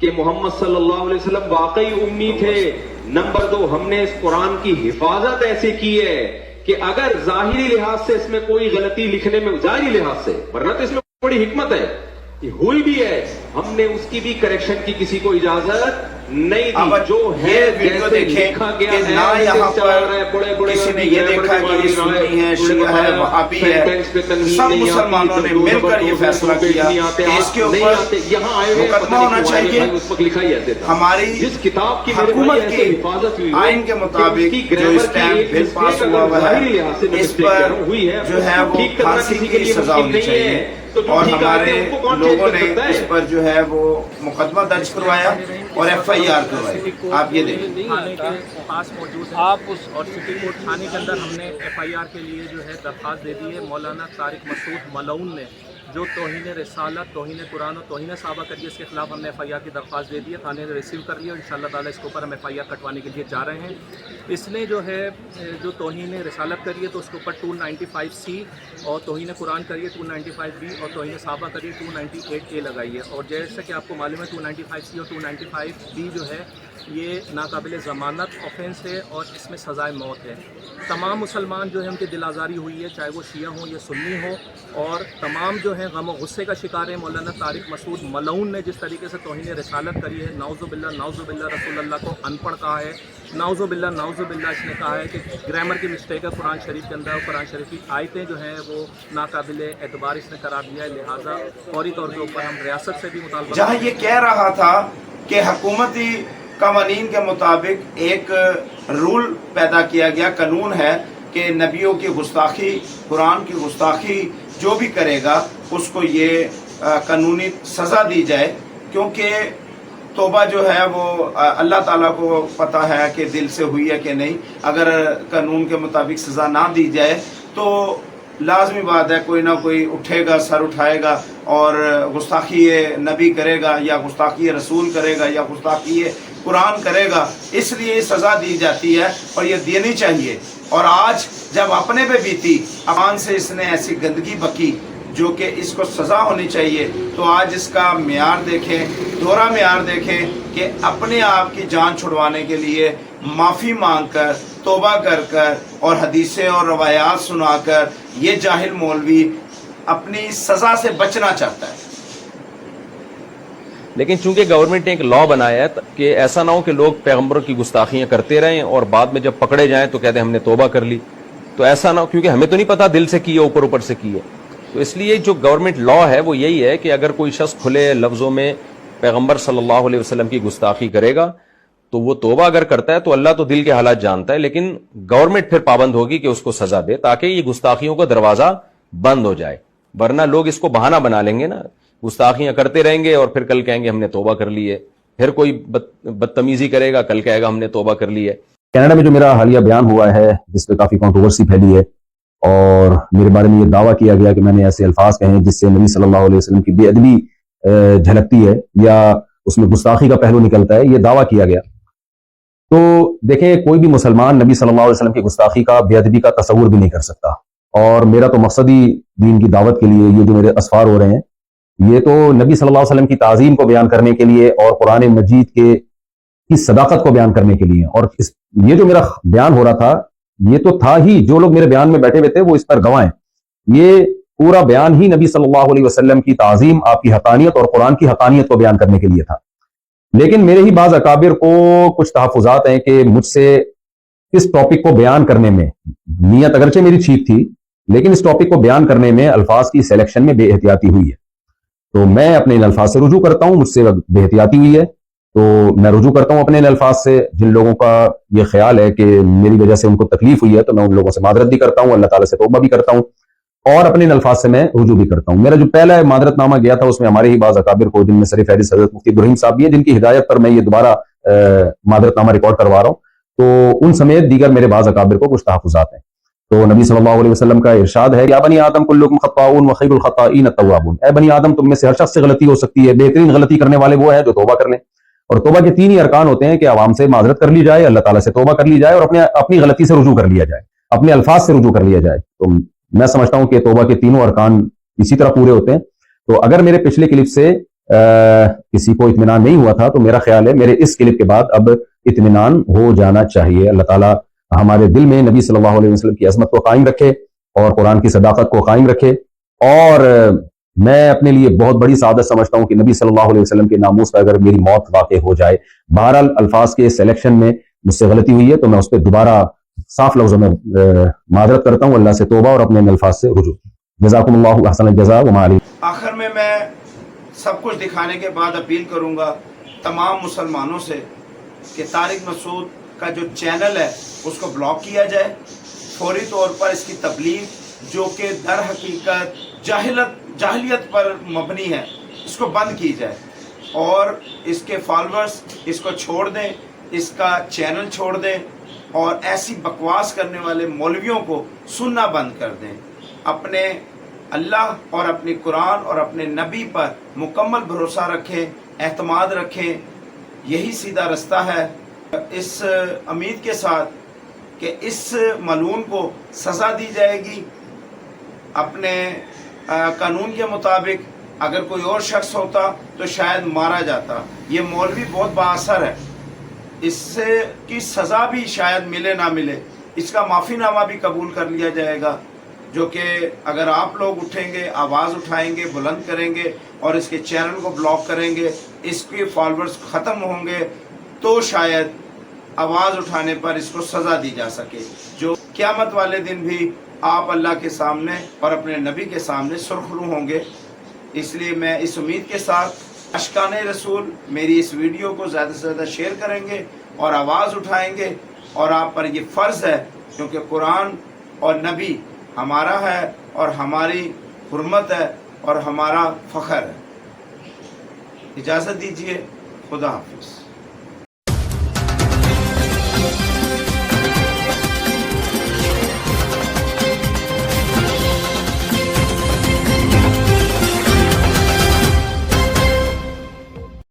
کہ محمد صلی اللہ علیہ وسلم واقعی امی تھے. نمبر 2, ہم نے اس قرآن کی حفاظت ایسے کی ہے کہ اگر ظاہری لحاظ سے اس میں کوئی غلطی لکھنے میں, ظاہری لحاظ سے, ورنہ تو اس میں بڑی حکمت ہے, یہ ہوئی بھی ہے, ہم نے اس کی بھی کریکشن کی کسی کو اجازت نہیں دی. جو ہے ویڈیو جیسے دیکھیں لکھا گیا کہ ہے نہ یہاں پر بڑے بڑے کسی نے یہ دیکھا کہ یہ سنی ہے, شیعہ ہے, وہابی ہے. سب مسلمانوں نے مل کر یہ فیصلہ کیا کہ اس کے اوپر مقدمہ ہونا چاہیے. اس وقت لکھا ہی ایسے تھا. ہماری جس کتاب کی حکومت کی آئین کے مطابق جو اسٹیمپ بل پاس ہوا ہوا ہے, اس پر جو ہے وہ پھانسی کی سزا ہونی چاہیے. اور ہمارے لوگوں نے اس پر جو ہے وہ مقدمہ درج کروایا اور FIR کروائی. آپ یہ دیکھیں, پاس موجود آپ اس اور سٹی کورٹ تھانے کے اندر ہم نے FIR کے لیے جو ہے درخواست دے دی ہے. مولانا طارق مسعود ملعون نے جو توہین رسالت, توہین قرآن اور توہین صحابہ کری, اس کے خلاف ہم نے FIR کی درخواست دے دی ہے. تھانے نے ریسیو کر لیا اور انشاءاللہ تعالیٰ اس کے اوپر ہم FIR کٹوانے کے لیے جا رہے ہیں. اس نے جو ہے جو توہین رسالت کری ہے تو اس کے اوپر 295C اور توہین قرآن کری ہے 295B اور توہین صحابہ کری ہے 298A لگائی ہے. اور جیسا کہ آپ کو معلوم ہے 295C اور 295B جو ہے یہ ناقابل ضمانت آفینس ہے اور اس میں سزائے موت ہے. تمام مسلمان جو ہے ان کی دل آزاری ہوئی ہے, چاہے وہ شیعہ ہوں یا سنی ہوں, اور تمام جو ہیں غم و غصے کا شکار ہے. مولانا طارق مسعود ملعون نے جس طریقے سے توہین رسالت کری ہے, نعوذ باللہ رسول اللہ کو ان پڑھ کہا ہے, نعوذ باللہ اس نے کہا ہے کہ گرامر کی مسٹیک ہے قرآن شریف کے اندر, اور قرآن شریف کی آیتیں جو ہیں وہ ناقابل اعتبار اس نے قرار دیا ہے. لہٰذا فوری طور کے اوپر ہم ریاست سے بھی مطالبہ جہاں یہ کہہ رہا تھا کہ حکومتی قوانین کے مطابق ایک رول پیدا کیا گیا, قانون ہے کہ نبیوں کی گستاخی, قرآن کی گستاخی جو بھی کرے گا اس کو یہ قانونی سزا دی جائے, کیونکہ توبہ جو ہے وہ اللہ تعالیٰ کو پتہ ہے کہ دل سے ہوئی ہے کہ نہیں. اگر قانون کے مطابق سزا نہ دی جائے تو لازمی بات ہے کوئی نہ کوئی اٹھے گا, سر اٹھائے گا اور گستاخی نبی کرے گا یا گستاخی رسول کرے گا یا گستاخی قرآن کرے گا. اس لیے سزا دی جاتی ہے اور یہ دینی چاہیے. اور آج جب اپنے پہ بیتی, امان سے اس نے ایسی گندگی بکی جو کہ اس کو سزا ہونی چاہیے, تو آج اس کا معیار دیکھیں, دوہرا معیار دیکھیں کہ اپنے آپ کی جان چھڑوانے کے لیے معافی مانگ کر, توبہ کر اور حدیثیں اور روایات سنا کر یہ جاہل مولوی اپنی سزا سے بچنا چاہتا ہے. لیکن چونکہ گورنمنٹ نے ایک لا بنایا ہے کہ ایسا نہ ہو کہ لوگ پیغمبروں کی گستاخیاں کرتے رہیں اور بعد میں جب پکڑے جائیں تو کہتے ہیں ہم نے توبہ کر لی, تو ایسا نہ ہو, کیونکہ ہمیں تو نہیں پتا دل سے کی ہے اوپر سے کی ہے. تو اس لیے جو گورنمنٹ لا ہے وہ یہی ہے کہ اگر کوئی شخص کھلے لفظوں میں پیغمبر صلی اللہ علیہ وسلم کی گستاخی کرے گا تو وہ توبہ اگر کرتا ہے تو اللہ تو دل کے حالات جانتا ہے, لیکن گورنمنٹ پھر پابند ہوگی کہ اس کو سزا دے تاکہ یہ گستاخیوں کا دروازہ بند ہو جائے. ورنہ لوگ اس کو بہانہ بنا لیں گے نا, گستاخیاں کرتے رہیں گے اور پھر کل کہیں گے ہم نے توبہ کر لی ہے. پھر کوئی بدتمیزی کرے گا, کل کہے گا ہم نے توبہ کر لی ہے. کینیڈا میں جو میرا حالیہ بیان ہوا ہے جس پہ کافی کنٹروورسی پھیلی ہے اور میرے بارے میں یہ دعویٰ کیا گیا کہ میں نے ایسے الفاظ کہے ہیں جس سے نبی صلی اللہ علیہ وسلم کی بے ادبی جھلکتی ہے یا اس میں گستاخی کا پہلو نکلتا ہے, یہ دعویٰ کیا گیا. تو دیکھیں, کوئی بھی مسلمان نبی صلی اللہ علیہ وسلم کی گستاخی کا, بے ادبی کا تصور بھی نہیں کر سکتا. اور میرا تو مقصد ہی دین کی دعوت کے لیے یہ جو میرے اسفار ہو رہے ہیں یہ تو نبی صلی اللہ علیہ وسلم کی تعظیم کو بیان کرنے کے لیے اور قرآن مجید کی صداقت کو بیان کرنے کے لیے. اور یہ جو میرا بیان ہو رہا تھا یہ تو تھا ہی, جو لوگ میرے بیان میں بیٹھے ہوئے تھے وہ اس پر گواہ ہیں. یہ پورا بیان ہی نبی صلی اللہ علیہ وسلم کی تعظیم, آپ کی حقانیت اور قرآن کی حقانیت کو بیان کرنے کے لیے تھا. لیکن میرے ہی بعض اکابر کو کچھ تحفظات ہیں کہ مجھ سے اس ٹاپک کو بیان کرنے میں, نیت اگرچہ میری ٹھیک تھی لیکن اس ٹاپک کو بیان کرنے میں الفاظ کی سلیکشن میں بے احتیاطی ہوئی ہے. تو میں اپنے ان الفاظ سے رجوع کرتا ہوں, مجھ سے بے احتیاطی ہوئی ہے تو میں رجوع کرتا ہوں اپنے ان الفاظ سے. جن لوگوں کا یہ خیال ہے کہ میری وجہ سے ان کو تکلیف ہوئی ہے تو میں ان لوگوں سے معذرت بھی کرتا ہوں, اللہ تعالیٰ سے توبہ بھی کرتا ہوں اور اپنے ان الفاظ سے میں رجوع بھی کرتا ہوں. میرا جو پہلا معذرت نامہ گیا تھا اس میں ہمارے ہی بعض اکابر کو, جن میں سر فہرست حضرت مفتی ابراہیم صاحب بھی ہیں جن کی ہدایت پر میں یہ دوبارہ معذرت نامہ ریکارڈ کروا رہا ہوں, تو ان سمیت دیگر میرے بعض اکابر کو کچھ تحفظات ہیں. تو نبی صلی اللہ علیہ وسلم کا ارشاد ہے, یا بنی آدم کلکم خطاؤون وخیر الخطائین التوابون, اے بنی آدم تم میں سے ہر شخص سے غلطی ہو سکتی ہے, بہترین غلطی کرنے والے وہ ہیں جو توبہ کر لیں. اور توبہ کے 3 ہی ارکان ہوتے ہیں کہ عوام سے معذرت کر لی جائے, اللہ تعالیٰ سے توبہ کر لی جائے اور اپنی غلطی سے رجوع کر لیا جائے, اپنے الفاظ سے رجوع کر لیا جائے. تو میں سمجھتا ہوں کہ توبہ کے تینوں ارکان اسی طرح پورے ہوتے ہیں. تو اگر میرے پچھلے کلپ سے کسی کو اطمینان نہیں ہوا تھا، تو میرا خیال ہے میرے اس کلپ کے بعد اب اطمینان ہو جانا چاہیے۔ اللہ تعالیٰ ہمارے دل میں نبی صلی اللہ علیہ وسلم کی عظمت کو قائم رکھے اور قرآن کی صداقت کو قائم رکھے، اور میں اپنے لیے بہت بڑی سعادت سمجھتا ہوں کہ نبی صلی اللہ علیہ وسلم کے ناموس پر اگر میری موت واقع ہو جائے۔ بہرحال الفاظ کے سلیکشن میں مجھ سے غلطی ہوئی ہے تو میں اس پہ دوبارہ صاف لفظوں میں معذرت کرتا ہوں، اللہ سے توبہ اور اپنے الفاظ سے رجوع۔ جزاکم اللہ احسن الجزاء وما علیہ۔ آخر میں سب کچھ دکھانے کے بعد اپیل کروں گا تمام مسلمانوں سے کہ طارق مسعود کا جو چینل ہے اس کو بلاک کیا جائے، فوری طور پر اس کی تبلیغ جو کہ در حقیقت جاہلیت پر مبنی ہے اس کو بند کی جائے، اور اس کے فالورز اس کو چھوڑ دیں، اس کا چینل چھوڑ دیں، اور ایسی بکواس کرنے والے مولویوں کو سننا بند کر دیں۔ اپنے اللہ اور اپنی قرآن اور اپنے نبی پر مکمل بھروسہ رکھیں، اعتماد رکھیں، یہی سیدھا رستہ ہے۔ اس امید کے ساتھ کہ اس ملعون کو سزا دی جائے گی اپنے قانون کے مطابق۔ اگر کوئی اور شخص ہوتا تو شاید مارا جاتا۔ یہ مولوی بہت با اثر ہے، اس سے کی سزا بھی شاید ملے نہ ملے، اس کا معافی نامہ بھی قبول کر لیا جائے گا، جو کہ اگر آپ لوگ اٹھیں گے، آواز اٹھائیں گے، بلند کریں گے اور اس کے چینل کو بلاک کریں گے، اس کے فالورز ختم ہوں گے، تو شاید آواز اٹھانے پر اس کو سزا دی جا سکے، جو قیامت والے دن بھی آپ اللہ کے سامنے اور اپنے نبی کے سامنے سرخرو ہوں گے۔ اس لیے میں اس امید کے ساتھ اشکان رسول میری اس ویڈیو کو زیادہ سے زیادہ شیئر کریں گے اور آواز اٹھائیں گے، اور آپ پر یہ فرض ہے کیونکہ قرآن اور نبی ہمارا ہے اور ہماری حرمت ہے اور ہمارا فخر ہے۔ اجازت دیجیے، خدا حافظ۔